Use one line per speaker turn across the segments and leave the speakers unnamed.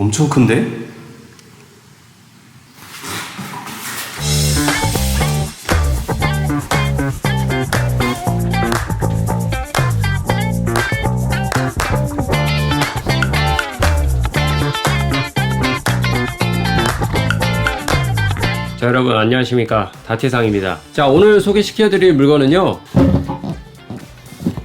엄청 큰데?
자, 여러분 안녕하십니까, 다트상입니다. 자, 오늘 소개시켜드릴 물건은요,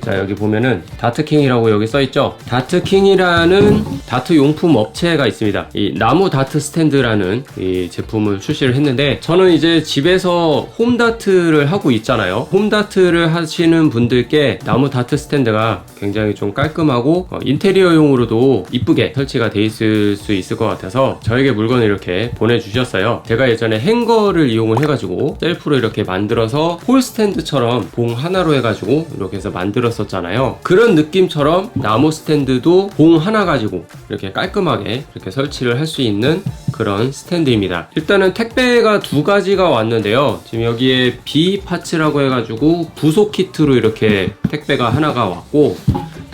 자, 여기 보면은 다트킹이라고 여기 써있죠. 다트킹이라는 다트 용품 업체가 있습니다. 이 나무 다트 스탠드라는 이 제품을 출시를 했는데, 저는 이제 집에서 홈다트를 하고 있잖아요. 홈다트를 하시는 분들께 나무 다트 스탠드가 굉장히 좀 깔끔하고 인테리어용으로도 이쁘게 설치가 돼 있을 수 있을 것 같아서 저에게 물건을 이렇게 보내주셨어요. 제가 예전에 행거를 이용을 해가지고 셀프로 이렇게 만들어서 폴 스탠드처럼 봉 하나로 해가지고 이렇게 해서 만들었었잖아요. 그런 느낌처럼 나무 스탠드도 봉 하나 가지고 이렇게 깔끔하게 이렇게 설치를 할 수 있는 그런 스탠드입니다. 일단은 택배가 두 가지가 왔는데요. 지금 여기에 B 파츠라고 해가지고 부속 키트로 이렇게 택배가 하나가 왔고,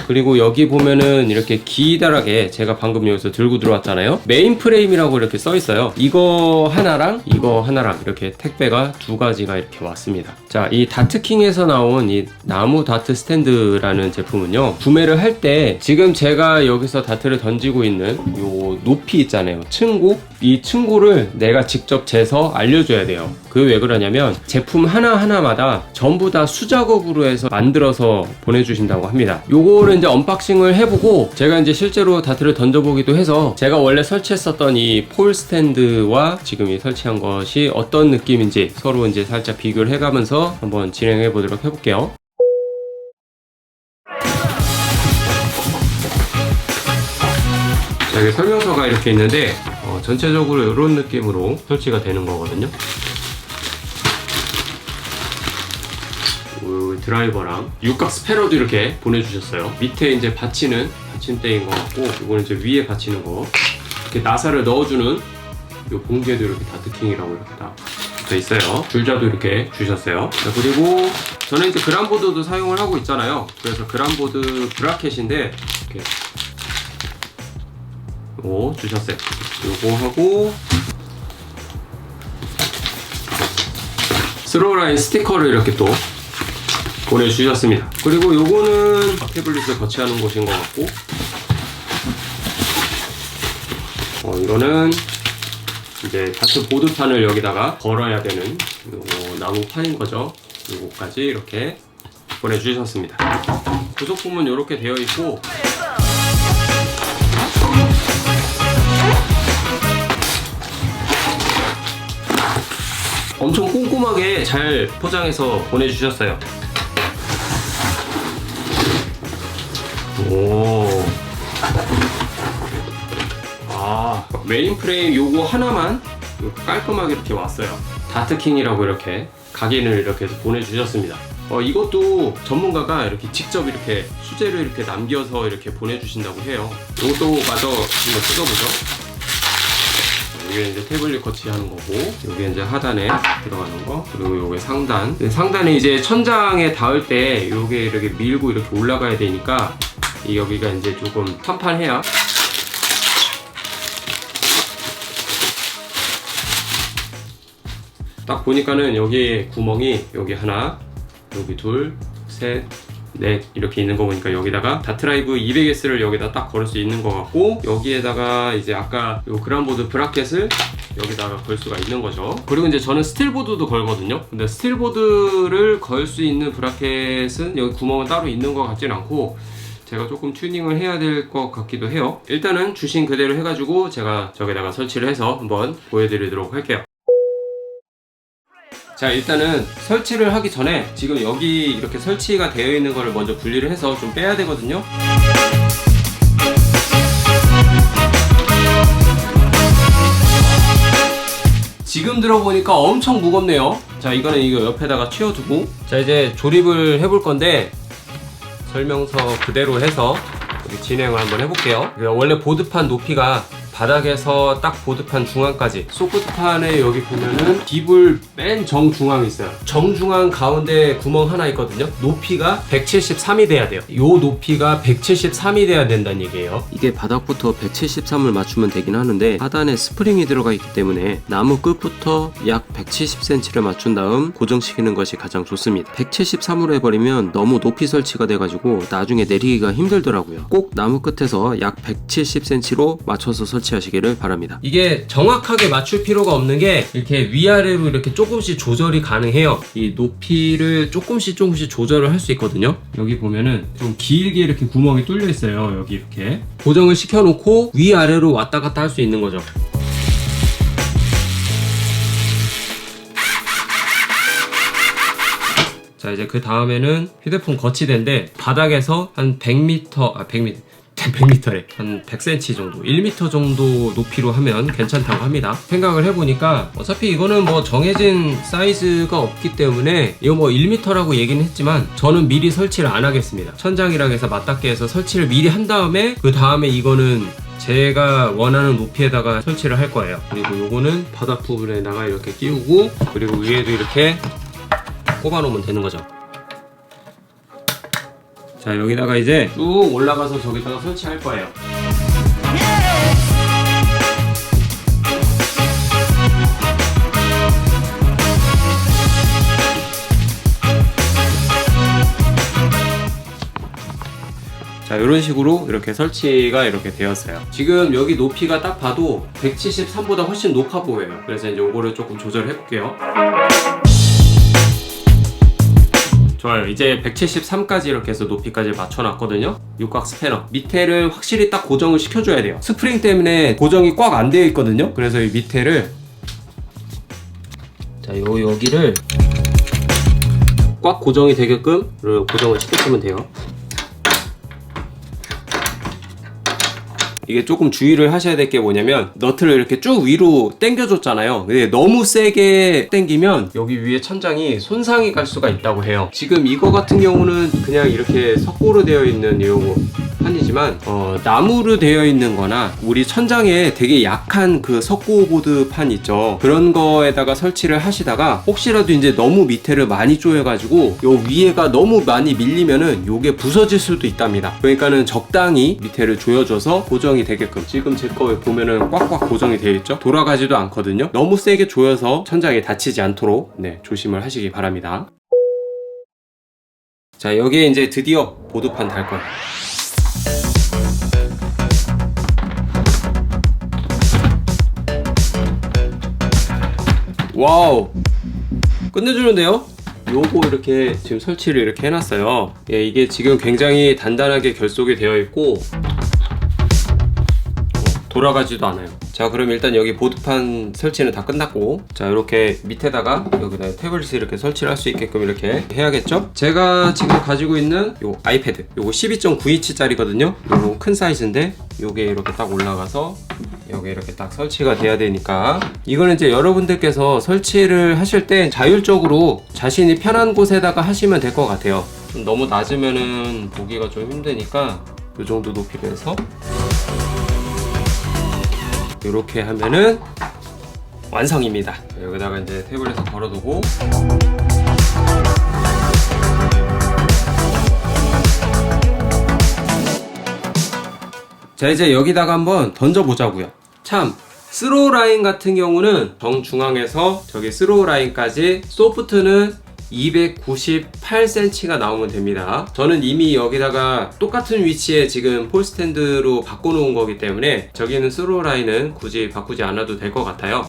그리고 여기 보면은 이렇게 기다랗게 제가 방금 여기서 들고 들어왔잖아요. 메인 프레임이라고 이렇게 써 있어요. 이거 하나랑 이거 하나랑 이렇게 택배가 두 가지가 이렇게 왔습니다. 자, 이 다트킹에서 나온 이 나무 다트 스탠드라는 제품은요, 구매를 할 때 지금 제가 여기서 다트를 던지고 있는 요 높이 있잖아요. 층고, 이 층고를 내가 직접 재서 알려줘야 돼요. 그 왜 그러냐면 제품 하나하나마다 전부 다 수작업으로 해서 만들어서 보내주신다고 합니다. 요거를 이제 언박싱을 해보고 제가 이제 실제로 다트를 던져보기도 해서 제가 원래 설치했었던 이 폴 스탠드와 지금 이 설치한 것이 어떤 느낌인지 서로 이제 살짝 비교를 해가면서 한번 진행해 보도록 해볼게요. 자, 여기 설명서가 이렇게 있는데 전체적으로 이런 느낌으로 설치가 되는 거거든요. 드라이버랑 육각 스패너도 이렇게 보내주셨어요. 밑에 이제 받치는 받침대인 것 같고, 이거는 이제 위에 받치는 거, 이렇게 나사를 넣어주는 이 봉지에도 이렇게 다트킹이라고 이렇게 딱 붙어 있어요. 줄자도 이렇게 주셨어요. 자, 그리고 저는 이제 그란보드도 사용을 하고 있잖아요. 그래서 그란보드 브라켓인데 이렇게 요거 주셨어요. 요거 하고 스로우라인 스티커를 이렇게 또 보내주셨습니다. 그리고 요거는 태블릿을 거치하는 곳인 것 같고, 이거는 이제 다트 보드판을 여기다가 걸어야 되는 요거 나무판인 거죠. 요거까지 이렇게 보내주셨습니다. 부속품은 이렇게 되어 있고, 엄청 꼼꼼하게 잘 포장해서 보내주셨어요. 오. 아, 메인 프레임 요거 하나만 깔끔하게 이렇게 왔어요. 다트킹이라고 이렇게 각인을 이렇게 해서 보내주셨습니다. 이것도 전문가가 이렇게 직접 이렇게 수제를 이렇게 남겨서 이렇게 보내주신다고 해요. 이것도 마저 한번 뜯어보죠. 이게 이제 태블릿 거치하는 거고, 여기 이제 하단에 들어가는 거, 그리고 요게 상단. 상단에 이제 천장에 닿을 때 요게 이렇게 밀고 이렇게 올라가야 되니까 이 여기가 이제 조금 판판해야. 딱 보니까는 여기 구멍이 여기 하나, 여기 둘, 셋, 넷 이렇게 있는 거 보니까 여기다가 다트라이브 200S를 여기다 딱 걸을 수 있는 것 같고, 여기에다가 이제 아까 요 그란보드 브라켓을 여기다가 걸 수가 있는 거죠. 그리고 이제 저는 스틸보드도 걸거든요. 근데 스틸보드를 걸 수 있는 브라켓은 여기 구멍은 따로 있는 것 같진 않고, 제가 조금 튜닝을 해야 될 것 같기도 해요. 일단은 주신 그대로 해가지고 제가 저기다가 설치를 해서 한번 보여드리도록 할게요. 자, 일단은 설치를 하기 전에 지금 여기 이렇게 설치가 되어 있는 거를 먼저 분리를 해서 좀 빼야 되거든요. 지금 들어보니까 엄청 무겁네요. 자, 이거는 이거 옆에다가 치워두고, 자, 이제 조립을 해볼 건데 설명서 그대로 해서 진행을 한번 해볼게요. 원래 보드판 높이가 바닥에서 딱 보드판 중앙까지, 소프트판에 여기 보면은 딥을 맨 정중앙에 있어요. 정중앙 가운데 구멍 하나 있거든요. 높이가 173이 돼야 돼요. 요 높이가 173이 돼야 된다는 얘기예요. 이게 바닥부터 173을 맞추면 되긴 하는데 하단에 스프링이 들어가 있기 때문에 나무 끝부터 약 170cm를 맞춘 다음 고정시키는 것이 가장 좋습니다. 173으로 해버리면 너무 높이 설치가 돼가지고 나중에 내리기가 힘들더라고요. 꼭 나무 끝에서 약 170cm로 맞춰서 설치하시기를 바랍니다. 이게 정확하게 맞출 필요가 없는 게 이렇게 위아래로 이렇게 조금씩 조절이 가능해요. 이 높이를 조금씩 조절을 할 수 있거든요. 여기 보면은 좀 길게 이렇게 구멍이 뚫려 있어요. 여기 이렇게 고정을 시켜놓고 위아래로 왔다 갔다 할 수 있는 거죠. 자, 이제 그 다음에는 휴대폰 거치대인데 바닥에서 한 100m래. 한 100cm 정도, 1m 정도 높이로 하면 괜찮다고 합니다. 생각을 해보니까 어차피 이거는 뭐 정해진 사이즈가 없기 때문에 이거 뭐 1m라고 얘기는 했지만 저는 미리 설치를 안 하겠습니다. 천장이랑 해서 맞닿게 해서 설치를 미리 한 다음에 그 다음에 이거는 제가 원하는 높이에다가 설치를 할 거예요. 그리고 요거는 바닥 부분에다가 이렇게 끼우고, 그리고 위에도 이렇게 꼽아 놓으면 되는 거죠. 자, 여기다가 이제 쭉 올라가서 저기다가 설치할 거예요. 자, 이런 식으로 이렇게 설치가 이렇게 되었어요. 지금 여기 높이가 딱 봐도 173보다 훨씬 높아 보여요. 그래서 이제 요거를 조금 조절을 해볼게요. 좋아요. 이제 173까지 이렇게 해서 높이까지 맞춰놨거든요. 육각 스패너 밑에를 확실히 딱 고정을 시켜줘야 돼요. 스프링 때문에 고정이 꽉 안 되어 있거든요. 그래서 이 밑에를, 자, 여기를 꽉 고정이 되게끔 고정을 시켜주면 돼요. 이게 조금 주의를 하셔야 될 게 뭐냐면, 너트를 이렇게 쭉 위로 당겨줬잖아요. 근데 너무 세게 당기면 여기 위에 천장이 손상이 갈 수가 있다고 해요. 지금 이거 같은 경우는 그냥 이렇게 석고로 되어 있는 이 판이지만 나무로 되어 있는 거나 우리 천장에 되게 약한 그 석고보드 판 있죠. 그런 거에다가 설치를 하시다가 혹시라도 이제 너무 밑에를 많이 조여가지고 요 위에가 너무 많이 밀리면은 요게 부서질 수도 있답니다. 그러니까는 적당히 밑에를 조여줘서 고정이 되게끔, 지금 제 거 보면은 꽉꽉 고정이 되어 있죠. 돌아가지도 않거든요. 너무 세게 조여서 천장에 닫히지 않도록 조심을 하시기 바랍니다. 자, 여기에 이제 드디어 보드판 달 거예요. 와우, 끝내주는데요? 요거 이렇게 지금 설치를 이렇게 해놨어요. 예, 이게 지금 굉장히 단단하게 결속이 되어 있고 돌아가지도 않아요. 자, 그럼 일단 여기 보드판 설치는 다 끝났고, 자, 이렇게 밑에다가 여기다 태블릿을 이렇게 설치를 할 수 있게끔 이렇게 해야겠죠? 제가 지금 가지고 있는 요 아이패드, 요거 12.9인치짜리거든요. 요거 큰 사이즈인데 요게 이렇게 딱 올라가서 여기 이렇게 딱 설치가 돼야 되니까, 이거는 이제 여러분들께서 설치를 하실 때 자율적으로 자신이 편한 곳에다가 하시면 될 것 같아요. 좀 너무 낮으면은 보기가 좀 힘드니까 요 정도 높이로 해서 이렇게 하면은 완성입니다. 여기다가 이제 테이블에서 걸어두고, 자, 이제 여기다가 한번 던져보자고요. 참, 스로우 라인 같은 경우는 정중앙에서 저기 스로우 라인까지 소프트는 298cm가 나오면 됩니다. 저는 이미 여기다가 똑같은 위치에 지금 폴스탠드로 바꿔놓은 거기 때문에 저기는 스로우 라인은 굳이 바꾸지 않아도 될 것 같아요.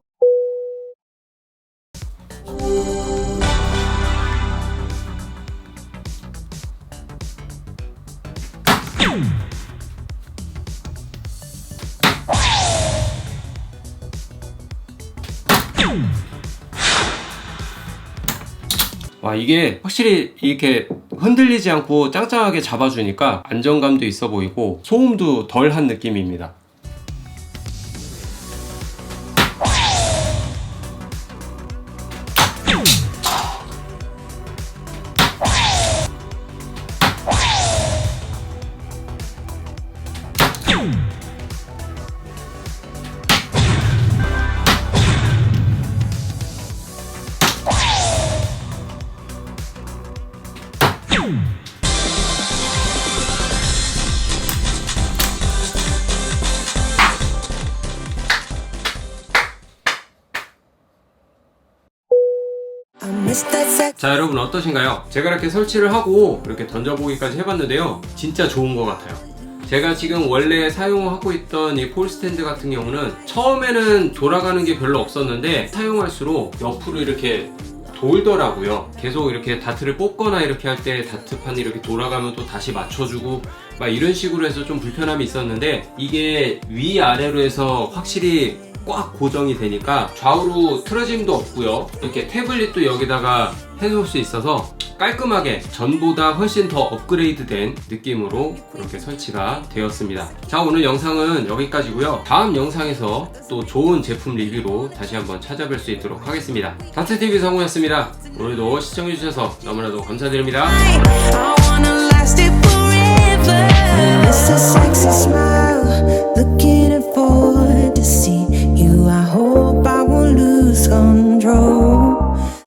와, 이게 확실히 이렇게 흔들리지 않고 짱짱하게 잡아주니까 안정감도 있어 보이고 소음도 덜 한 느낌입니다. 자, 여러분 어떠신가요? 제가 이렇게 설치를 하고 이렇게 던져보기까지 해봤는데요, 진짜 좋은 것 같아요. 제가 지금 원래 사용하고 있던 이 폴스탠드 같은 경우는 처음에는 돌아가는 게 별로 없었는데 사용할수록 옆으로 이렇게 돌더라고요. 계속 이렇게 다트를 뽑거나 이렇게 할 때 다트판이 이렇게 돌아가면 또 다시 맞춰주고 막 이런 식으로 해서 좀 불편함이 있었는데, 이게 위아래로 해서 확실히 꽉 고정이 되니까 좌우로 틀어짐도 없고요. 이렇게 태블릿도 여기다가 해놓을 수 있어서 깔끔하게 전보다 훨씬 더 업그레이드된 느낌으로 그렇게 설치가 되었습니다. 자, 오늘 영상은 여기까지고요. 다음 영상에서 또 좋은 제품 리뷰로 다시 한번 찾아뵐 수 있도록 하겠습니다. 다트TV 성우였습니다. 오늘도 시청해주셔서 너무나도 감사드립니다.